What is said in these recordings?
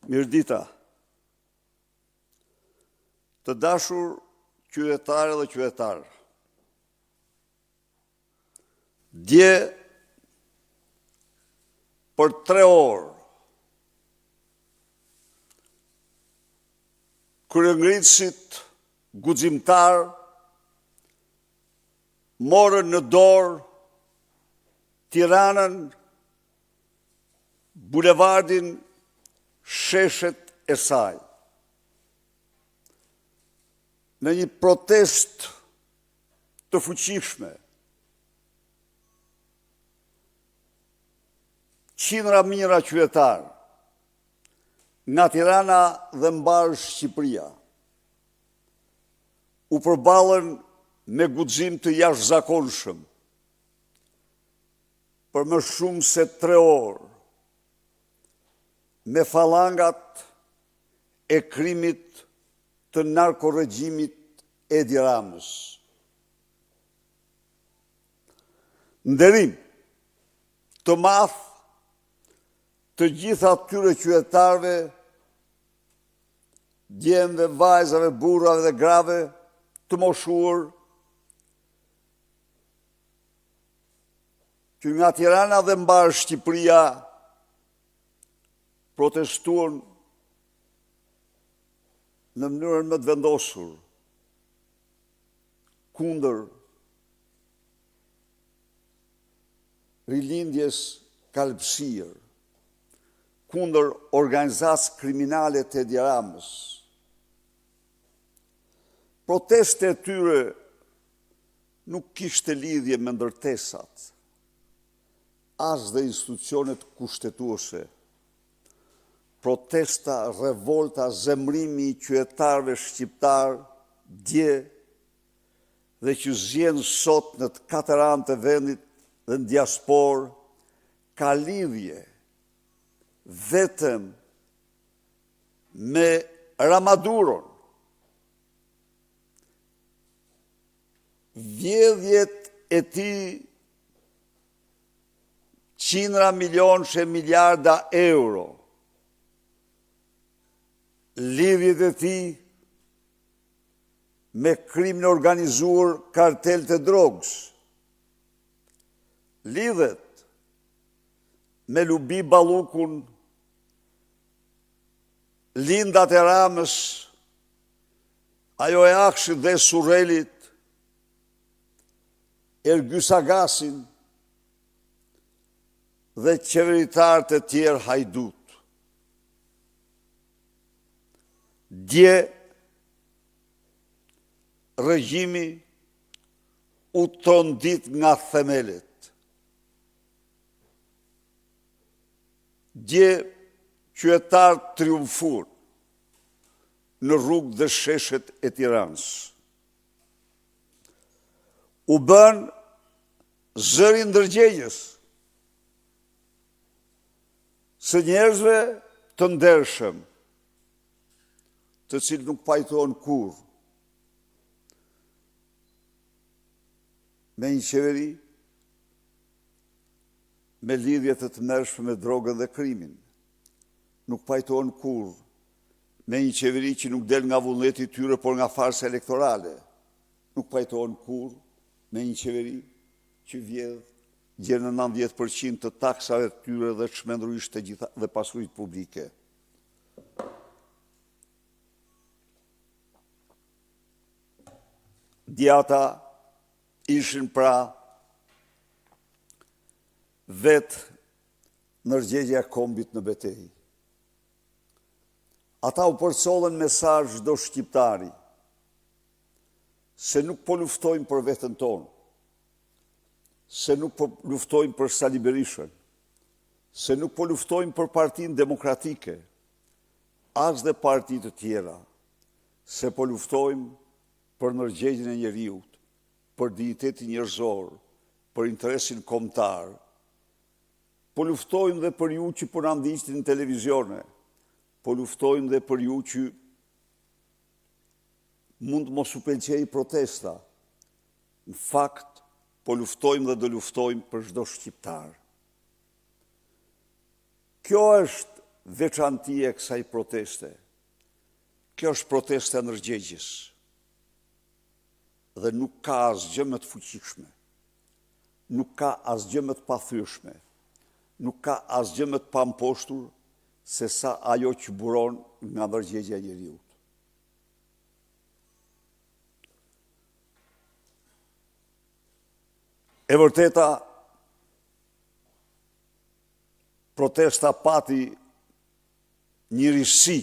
Mirëdita. Të dashur qytetarë dhe qytetarë. Dje për 3 orë kryengritësit guximtar morën në dorë Tiranën, bulevardin, sheshet e saj. Në një protest të fuqishme, qindra mijëra qytetarë nga Tirana dhe mbar Shqipëria u përballën me guxim të jashtëzakonshëm për më shumë se 3 orë me falangat e krimit të narkoregjimit Edi Ramës. Nderim të madh të gjitha atyre qytetarëve, djemve, vajzave, burrave dhe grave të moshuar që nga Tirana dhe mbar Shqipëria protestuan në mënyrën më të vendosur kundër rilindjes kalpshir, kundër organizacë kriminale të Edi Ramës. Proteste e tyre nuk kishte lidhje me ndërtesat, as dhe institucionet kushtetuese. Protesta, revolta, zemrimi i qytetarëve shqiptar dje dhe që zjen sot në të 4 anë të vendit dhe në diasporë ka lidhje vetëm me Ramaduron. Vjedhjet e tij qindra milionë miliarda euro, lidhjet e tij me krimin organizuar, kartel të drogës, lidhet me Lubi Ballukun, lindat e Ramës, ajo e Akshit dhe Surrelit, Ergjys Agasin dhe qeveritarët e tjerë hajdut. Dje, regjimi u trondit nga themelet. Dje, qytetarë triumfur në rrugë dhe sheshet e Tiranës. U bën zëri ndërgjegjës së njerëzve të ndershëm, të cilët nuk pajtohen kurrë me një qeveri me lidhje të tmerrshme me drogën dhe krimin. Nuk pajtohen kurrë me një qeveri që nuk del nga vullneti i tyre, por nga farsa elektorale. Nuk pajtohen kurrë me një qeveri që vjedh gjen në 90% të taksave të tyre dhe çmendurisht të gjitha dhe pasuritë publike. Djata ishin pra vetë ndërgjegjja e kombit në betejë. Ata u përcollën mesazh çdo shqiptari se nuk po luftojmë për veten tonë, se nuk po luftojmë për Sali Berishën, se nuk po luftojmë për Partinë Demokratike, as dhe parti të tjera, se po luftojmë për ndërgjegjen e njeriut, për dignitetin njerëzor, për interesin kombëtar. Po luftojmë dhe për ju që po na ndiqni në televizione, po luftojmë dhe për ju që mund mos u pëlqej protesta. Në fakt, po luftojmë dhe do luftojmë për çdo shqiptar. Kjo është veçantia e kësaj proteste. Kjo është proteste ndërgjegjës dhe nuk ka asgjë më të fuqishme, nuk ka asgjë më të pathyeshme, nuk ka asgjë më të pamposhtur se sa ajo që buron nga ndërgjegja e njeriut. E vërteta, protesta pati një risi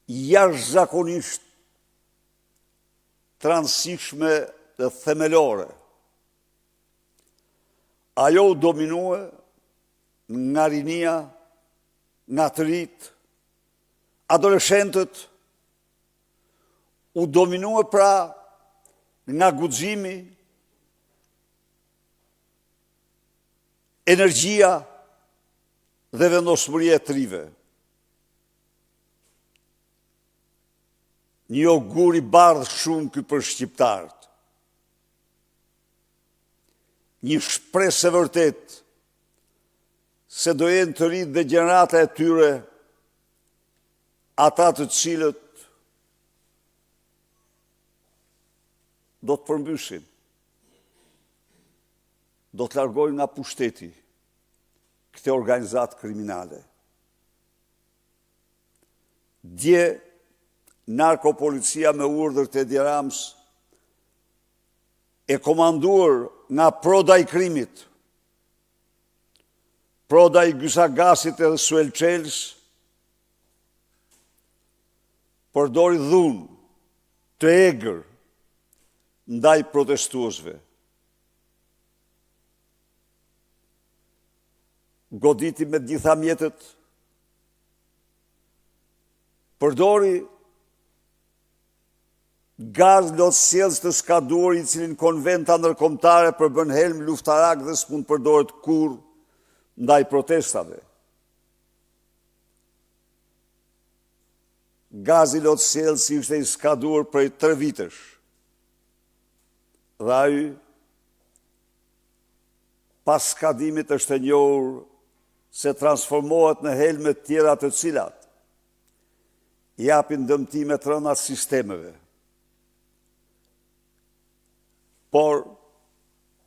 jashtëzakonisht të rëndësishme dhe themelore. Ajo u dominue nga rinia, nga të rit, adoleshentët, u dominue pra nga guximi, energjia dhe vendosmëria e trive. Një ogur i bardhë shumë ky për shqiptarët. Një shpresë e vërtet se do jenë të rritë dhe gjenerata e tyre ata të cilët do të përmbyshin, do të largojnë nga pushteti këte organizatë kriminale. Dje, narkopolicia me urdhër të Edi Rams e komanduar nga proda i krimit, proda i Gysagasit edhe Suel Çels, përdori dhunë të egër ndaj protestuesve. Goditi me gjitha mjetet, përdori gaz lotësjelës të skaduar i cilin konventa ndërkombëtare përbën helm luftarak dhe s'mund përdoret kur ndaj protestave. Gazi lotësjelës ishte i skaduar prej 3 vitesh. Dhe ai, pas skadimit është e njohur se transformohet në helme tjera të cilat japin dëmtime të rënda sistemeve, por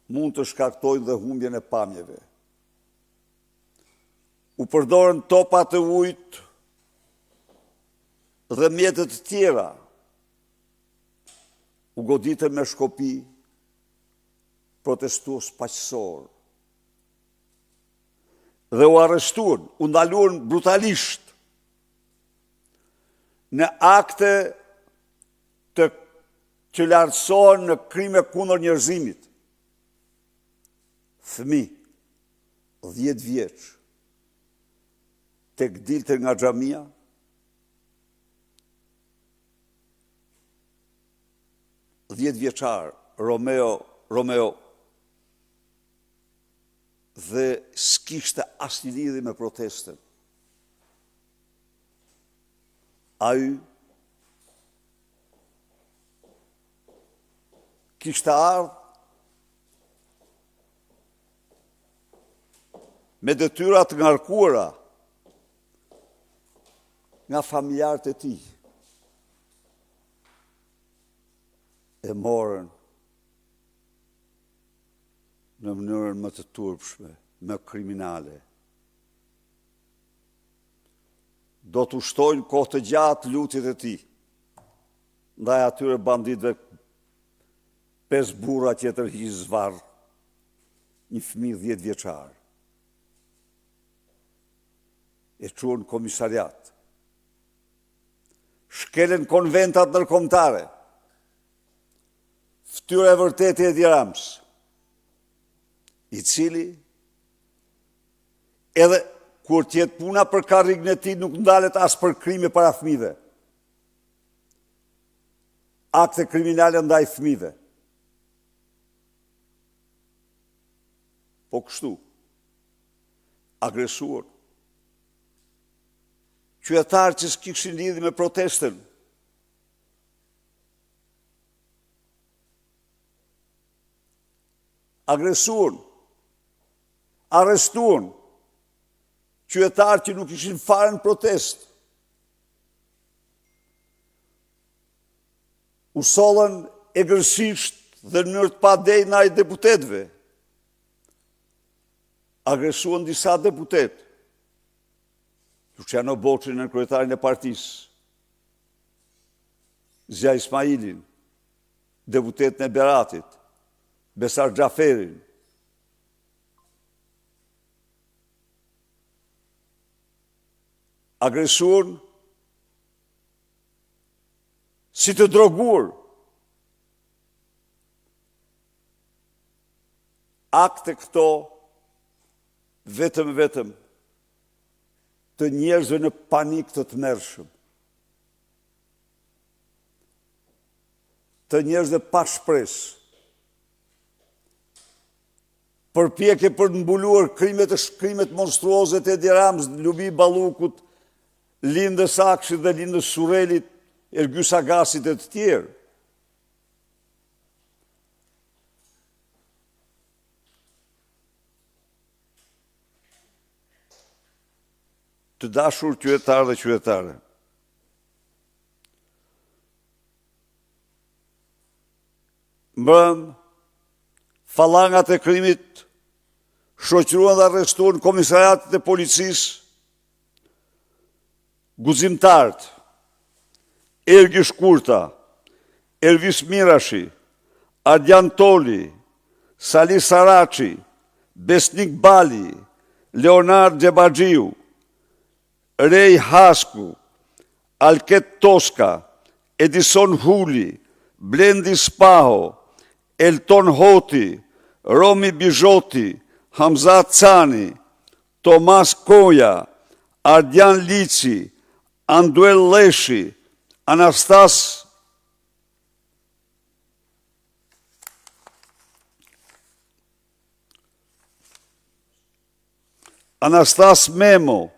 mund të shkaktojnë dhe humbjen e pamjeve. U përdorën topa të ujit dhe mjetet tjera. U goditën me shkopi protestues paqësor. Dhe u arrestuan, u ndaluan brutalisht në akte që lartësohen në krime kundër njerëzimit. Fëmijë 10 vjeç tek dilte nga xhamia, vjeçar Romeo dhe s'kishte asnjë lidhje me protestën. Ai kishte ardhur me detyra të ngarkuara nga familjarët e tij. E morën në mënyrën më të turpshme, më kriminale. Do të ushtojnë kohë të gjatë lutjet e tij ndaj atyre banditëve, 5 burra që tërhiq zvarr një fëmijë 10 vjeçar. E çuan komisariat. Shkelen konventat ndërkombëtare. Ftyra e vërtetë e Edi Rams, i cili edhe kur tjetë puna për karrigën e tij nuk ndalet as për krime para fëmijëve. Akte kriminale ndaj fëmijëve. Po kështu, agresuar, qytetarë që s'kishin lidhje me protestën, agresuar, arrestuan qytetarë që nuk ishin fare në protest. U sollën egërsisht dhe në mënyrë të padejnë ai deputetëve. Agresuan disa deputetë. Luciano Boçin në kryetarin e partisë. Zia Ismailin, deputetën e Beratit, Besar Xhaferin. Agresuan si të droguar. Akte këto vetëm të njerëzve në panik të tmerrshëm. Të njerëzve pa shpresë. Përpjekje për të mbuluar krimet monstruoze të Edi Ramës, Lubi Ballukut, Lindës Akshit dhe Lindës Surrelit, Ergjys Agasit e të tjerë. Të dashur qytetarë dhe qytetare, mbrëm, fallangat e krimit shoqëruan dhe arrestuan komisariatet e policisë, guzimtarët, Ergi Shkurta, Elvis Mirashi, Ardian Toli, Sali Saraçi, Besnik Bali, Leonard Xhebaxhiu, Rej Hasku, Alket Toska, Edison Huli, Blendi Spaho, Elton Hoti, Romi Bizhoti, Hamza Cani, Tomas Koja, Ardian Lici, Anduel Leshi, Anastas Memo,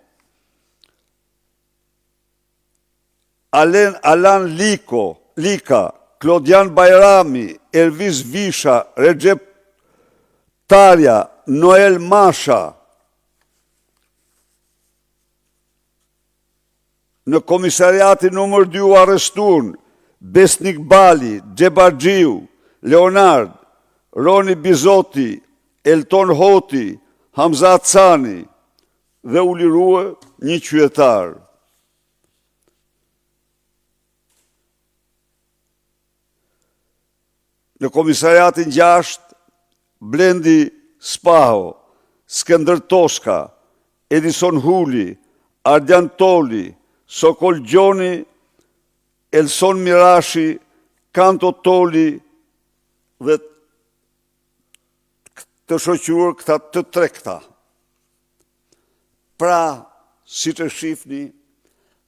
Alan Lika, Klodian Bajrami, Elvis Visha, Recep Tarja, Noel Masha. Në komisariatin numër 2 u arrestuan Besnik Bali, Xhebaxhiu, Leonard, Roni Bizoti, Elton Hoti, Hamza Cani dhe u lirua një qytetar. Në komisariatin 6, Blendi Spaho, Skënder Toska, Edison Huli, Ardian Toli, Sokol Gjoni, Elson Mirashi, Kanto Toli dhe të shoqëruar këta të trekta. Pra, si të shifni,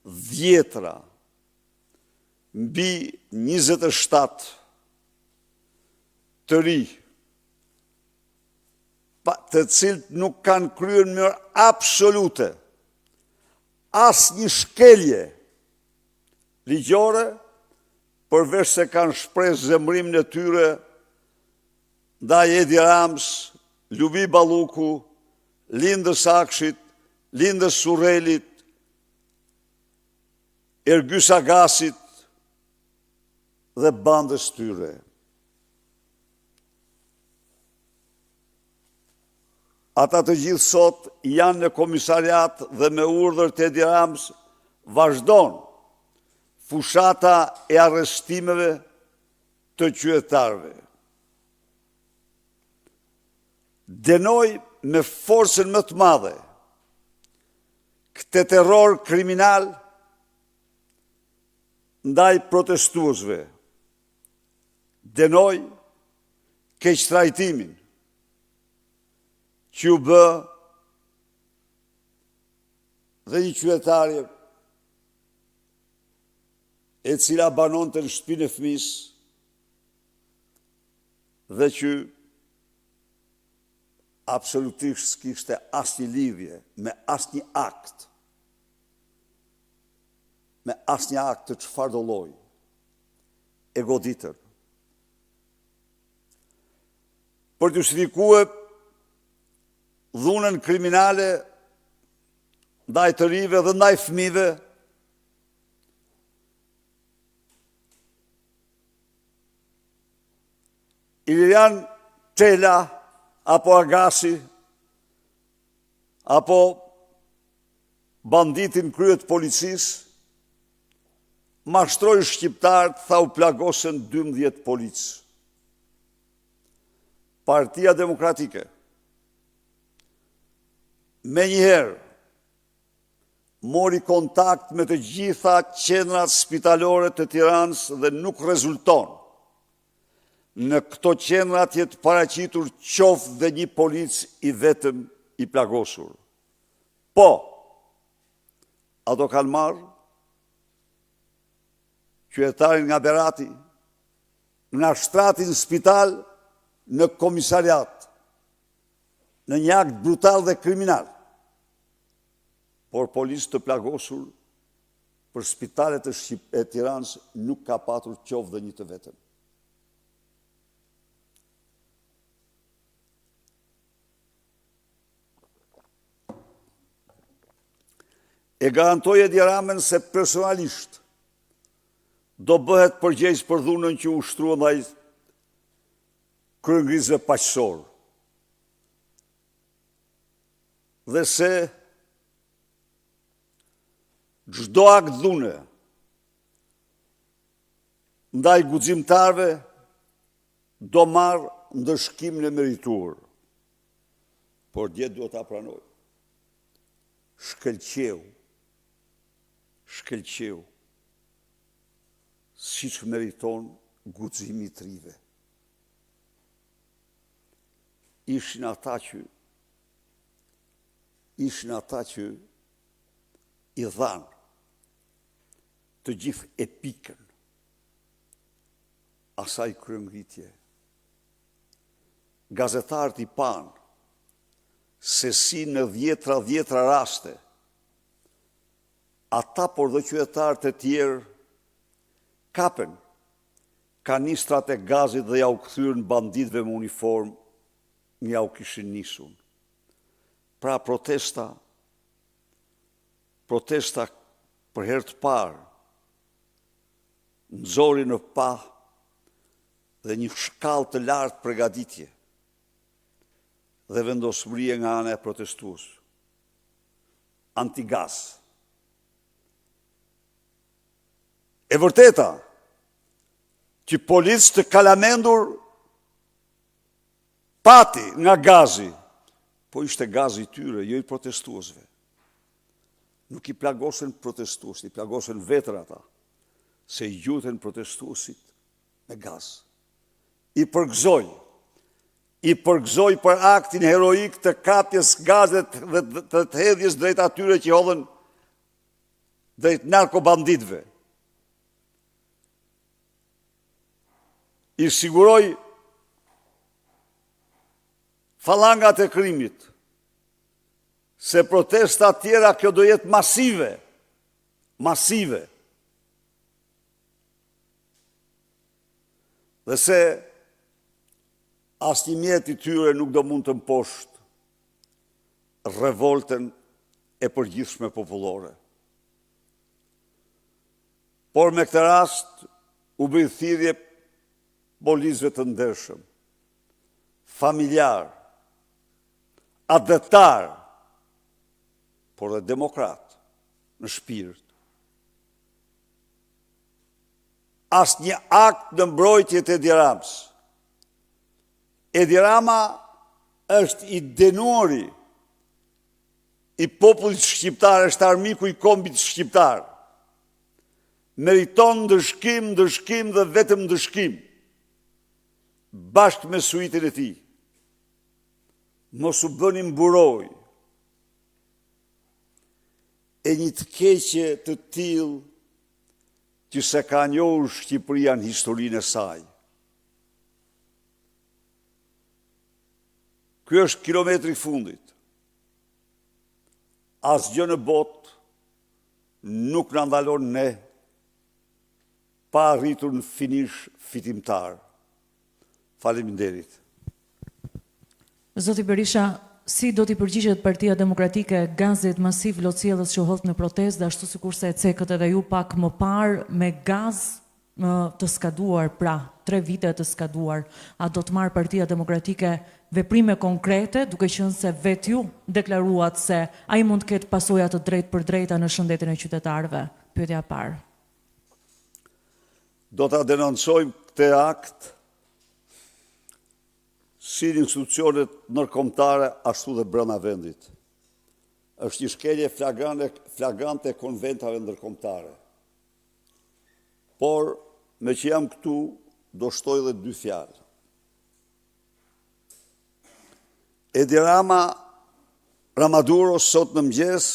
10 mbi 27 të ri, të cilët nuk kanë kryer në mënyrë absolute as një shkelje ligjore, përveç se kanë shpresë zemrimin e tyre ndaj Edi Ramës, Lubi Balluku, Lindës Akshit, Lindës Surrelit, Ergjys Agasit dhe bandës tyre. Ata të gjithë sot janë në komisariat dhe me urdhër të Edi Ramës vazhdon fushata e arrestimeve të qytetarëve. Denoj me forcën më të madhe këtë terror kriminal ndaj protestuesve. Denoj keqtrajtimin që u bë dhe një qytetare e cila banonte në shtëpinë e fëmijës dhe që absolutisht s'kishte asnjë lidhje me asnjë akt, të çfarëdo lloji, e goditër. Për të justifikuar dhunën kriminale ndaj të rive dhe ndaj fëmijëve, Ilirian Çela apo Agasi apo banditin kryet policisë mashtroi shqiptarët, tha u plagosën 12 policë. Partia Demokratike me njëherë mori kontakt me të gjitha qendrat spitalore të Tiranës dhe nuk rezulton në këto qendrat jetë paraqitur qoftë dhe një polic i vetëm i plagosur. Po, ato kanë marrë qytetarin nga Berati, nga shtratin spital në komisariat, në një akt brutal dhe kriminal, por policë të plagosur për spitalet e Tiranës nuk ka patur qoftë dhe një të vetëm. E garantoj Edi Ramën se personalisht do bëhet përgjegjës për dhunën që ushtrua ndaj kryengrizëve paqësor. Dhe se çdo akt dhune ndaj guximtarëve do marrë ndëshkimin e merituar. Por dje duhet ta pranoj. Shkëlqeu si që meriton guximi të rive. Ishin ata që i dhanë të gjithë epikën asaj kryengritje. Gazetarët i panë se si në dhjetra raste ata por dhe qytetarët e tjerë kapen kanistrat e gazit dhe ja u kthyrën banditëve me uniformë, ja u kishin nisur. Pra protesta për herë të parë nxori në pa dhe një shkallë të lartë përgatitje dhe vendosmërie nga ana e protestues. Antigaz. E vërteta që policë të kalamendur pati nga gazi, po ishte gazi i tyre, jo i protestuesve. Nuk i plagosën protestuesit, i plagosën vetër ata, se i gjuten protestuesit me gaz. I përgëzoj për aktin heroik të kapjes gazet dhe të hedhjes drejt atyre që hodhen drejt narkobanditëve. I siguroj falangat e krimit se protesta tjera kjo do jetë masive. Dhe se asnjë mjet i tyre nuk do mund të mposhtë revoltën e përgjithshme popullore. Por me këtë rast u bë thirrje policëve të ndershëm, familjar, adhetar, por dhe demokrat në shpirt. Asnjë akt në mbrojtje të Edi Ramës. Edi Rama është i denuari i popullit shqiptar, është armiku i kombit shqiptar. Meriton ndëshkim dhe vetëm ndëshkim. Bashkë me suitin e tij. Mos u bëni mburoj e një të keqe të tillë që se ka njohur Shqipëria në historinë e saj. Ky është kilometri i fundit. Asgjë në botë nuk na ndalon ne pa arritur në finish fitimtar. Faleminderit. Zoti Berisha, si do t'i përgjigjet Partia Demokratike gazit masiv lotësielës që hodh në protestë, dhe ashtu sikurse e cekët edhe ju pak më parë me gaz të skaduar, pra 3 vite të skaduar, a do të marrë Partia Demokratike veprime konkrete, duke qenë se vetë ju deklaruat se ai mund të ketë pasoja të drejtë për drejta në shëndetin e qytetarëve? Pyetja e parë. Do ta denoncojmë këtë akt si institucionet ndërkombëtare ashtu dhe brenda vendit. Është një shkelje flagrante e konventave ndërkombëtare. Por, me që jam këtu, do shtoj dhe 2 fjalë. Edi Rama Ramaduro sot në mëngjes,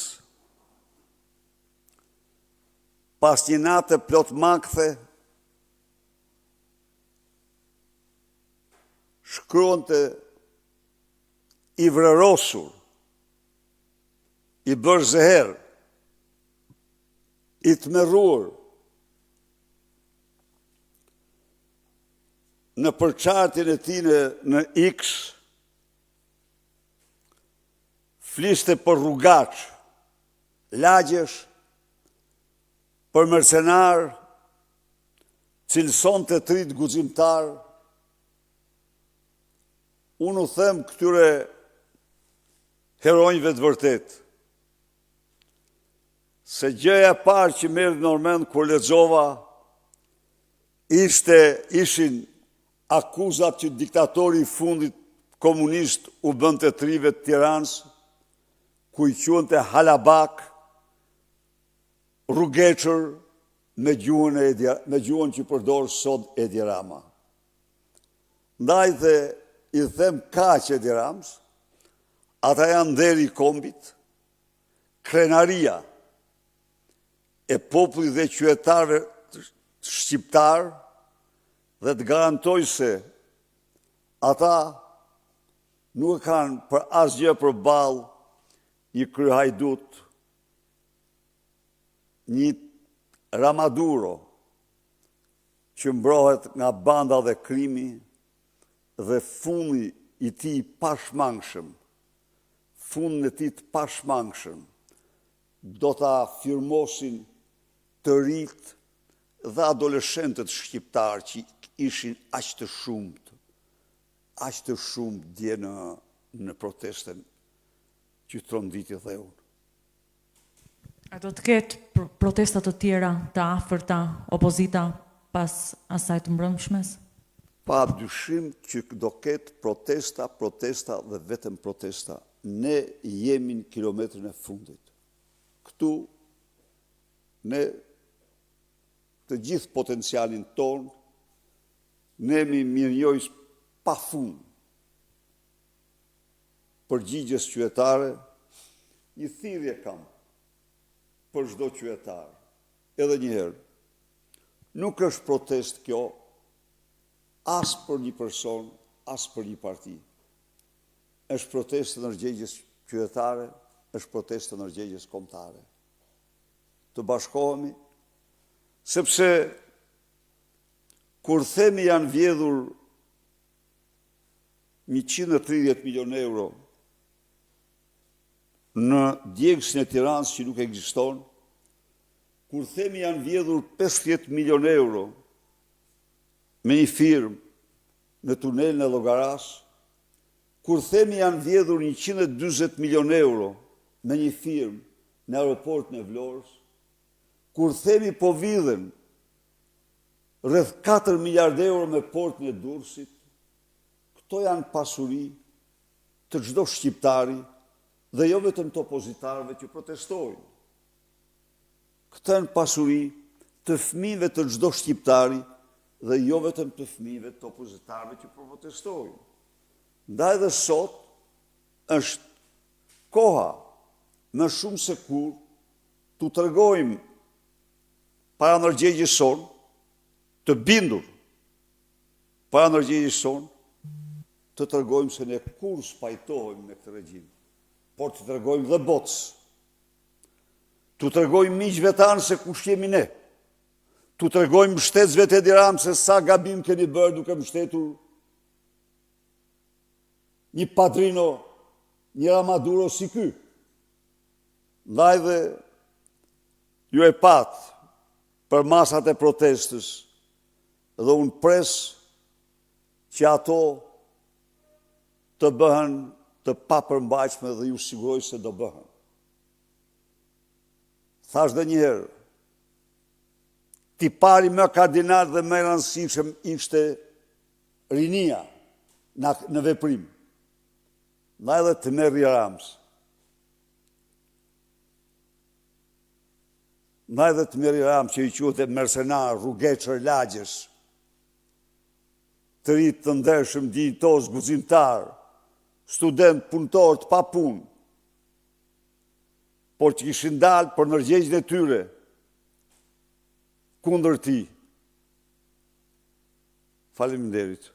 pas një nate plot makthe, shkruante i vrerosur, i bërë zeher, i tmerruar, në përçartjen e tij në X, fliste për rrugaç, lagjesh, për mercenar, cilësonte të rit guximtar. Unë u them këtyre heronjve të vërtet, se gjëja e parë që merr në mend kur lexova ishin akuzat që diktatori i fundit komunist u bënte trive të Tiranës, ku i quante halabak, rrugeçër me gjuhën që përdor sot Edi Rama. Ndaj dhe i them kaq Edi Ramës, ata janë deri i kombit, krenaria e popullit dhe qytetarëve shqiptar, dhe të garantoj se ata nuk kanë për asgjë përballë një kryehajdut, një Ramaduro që mbrohet nga banda dhe krimi, dhe fundi i tij pashmangshëm, fundin e tij të pashmangshëm, do ta firmosin të rit dhe adoleshentët shqiptarë që ishin aq të shumë dje në protestën që tronditi dhe unë. A do të ketë protestat të tjera të afërta, opozita, pas asaj të mbrëmshmes? Pa dyshim që do ketë protesta dhe vetëm protesta. Ne jemi në kilometrin e fundit. Këtu, ne të gjithë potencialin tonë, ne mi mirënjohës pa fund përgjigjes qytetare, një thirrje kam për çdo qytetar. Edhe një herë, nuk është protest kjo as për një person, as për një parti. Është protestë ndërgjegjes qytetare, është protestë ndërgjegjes kombëtare. Të bashkohemi, sepse kur themi janë vjedhur 130 milion euro në djegësin e Tiranës që nuk ekziston, kur themi janë vjedhur 50 milion euro me një firmë në tunelin e Llogaras, kur themi janë vjedhur 140 milion euro me një firmë në aeroportin e Vlorës, kur themi po vidhen rreth 4 miliard euro me portin e Durrësit, këto janë pasuri të çdo shqiptari dhe jo vetëm të opozitarëve që protestojnë. Këto janë pasuri të fëmijëve të çdo shqiptari dhe jo vetëm të fëmijëve të opozitarëve që protestojnë. Ndaj dhe sot është koha më shumë se kur t'u tregojmë para ndërgjegjes sonë, të bindur para ndërgjegjes sonë, të tregojmë se ne kur spajtohemi me këtë regjim, por të tregojmë dhe botës, të tregojmë miqve tanë se kush jemi ne, të tregojmë mbështetësve të Edi Ramës se sa gabim keni bërë duke mbështetur një padrino, njëra Maduro si ky. Ndaj dhe ju e patë për masat e protestës dhe unë pres që ato të bëhen të papërmbajtshme dhe ju siguroj se do bëhen. Thash dhe njëherë, tipari më kardinal dhe më rëndësishëm ishte rinia në veprim. Ndaj dhe të Merri Ramës. Ndaj dhe të Merri Ramës që i quhet mercenar, rrugeçër, lagjesh, të rinj të ndershëm, dinjitoz, guzimtar, student, punëtor, të pa punë, por që kishin dalë për ndërgjegjjen e tyre kundër tij. Faleminderit.